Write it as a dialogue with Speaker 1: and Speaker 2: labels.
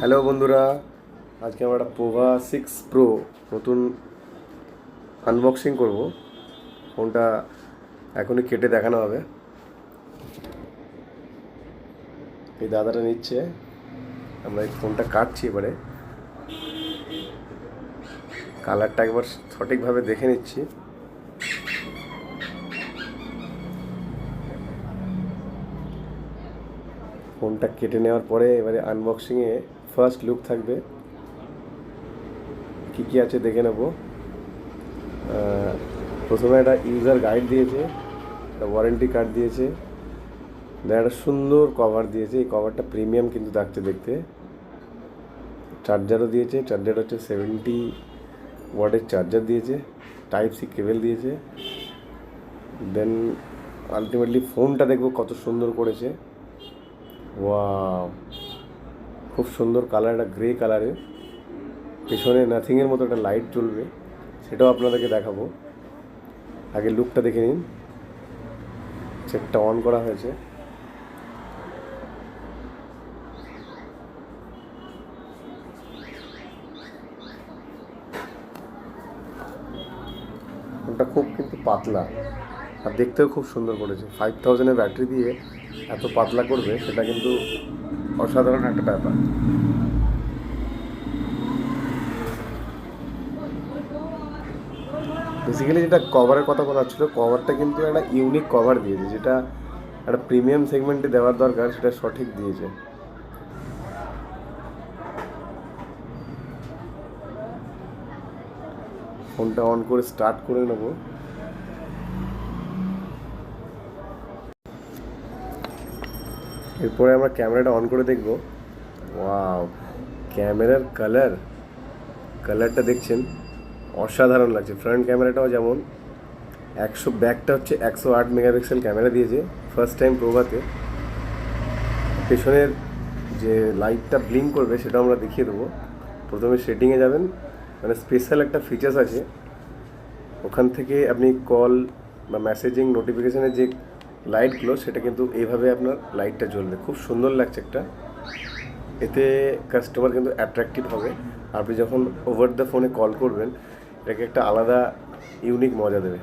Speaker 1: Hello বন্ধুরা, আজকে আমরা একটা পোভা 6 প্রো নতুন আনবক্সিং করব। ফোনটা এখনই কেটে দেখানো হবে। এই দাদাটা নিচ্ছে, আমরা এই ফোনটা কাটছি। এবারে কালারটা একবার সঠিকভাবে দেখে নিচ্ছি। ফোনটা কেটে নেওয়ার পরে এবারে আনবক্সিংয়ে ফার্স্ট লুক থাকবে, কী কী আছে দেখে নেব। প্রথমে একটা ইউজার গাইড দিয়েছে, একটা ওয়ারেন্টি কার্ড দিয়েছে, দেন একটা সুন্দর কভার দিয়েছে। এই কভারটা প্রিমিয়াম কিন্তু দেখতে। চার্জারও দিয়েছে, চার্জার হচ্ছে 70 ওয়াটের চার্জার দিয়েছে, টাইপ সি কেবল দিয়েছে। দেন আলটিমেটলি ফোনটা দেখবো কত সুন্দর করেছে। ওয়াও, খুব সুন্দর কালার, একটা গ্রে কালারে। পেছনে নাথিংয়ের মতো একটা লাইট জ্বলবে, সেটাও আপনাদেরকে দেখাবো। আগে লুকটা দেখে নিন। চেকটা অন করা হয়েছে। ফোনটা খুব কিন্তু পাতলা, আর দেখতেও খুব সুন্দর করেছে। 5000-এর ব্যাটারি দিয়ে এত পাতলা করবে, সেটা কিন্তু অসাধারণ একটা ব্যাপার। বেসিক্যালি যেটা কভারের কথা বলা হচ্ছিলো, কভারটা কিন্তু একটা ইউনিক কভার দিয়েছে, যেটা একটা প্রিমিয়াম সেগমেন্টে দেওয়ার দরকার, সেটা সঠিক দিয়েছে। ফোনটা অন করে স্টার্ট করে নেব। এরপরে আমরা ক্যামেরাটা অন করে দেখব। ওয়াও, ক্যামেরার কালারটা দেখছেন, অসাধারণ লাগছে। ফ্রন্ট ক্যামেরাটাও যেমন 100, ব্যাকটা হচ্ছে 108 মেগাপিক্সেল ক্যামেরা দিয়েছে ফার্স্ট টাইম প্রোভাতে। পেছনের যে লাইটটা ব্লিঙ্ক করবে সেটা আমরা দেখিয়ে দেবো। প্রথমে সেটিংয়ে যাবেন, মানে স্পেশাল একটা ফিচার্স আছে, ওখান থেকে আপনি কল বা মেসেজিং নোটিফিকেশানের যে লাইটগুলো, সেটা কিন্তু এইভাবে আপনার লাইটটা জ্বলবে। খুব সুন্দর লাগছে একটা। এতে কাস্টমার কিন্তু অ্যাট্রাকটিভ হবে। আপনি যখন ওভার দ্য ফোনে কল করবেন, এটাকে একটা আলাদা ইউনিক মজা দেবে।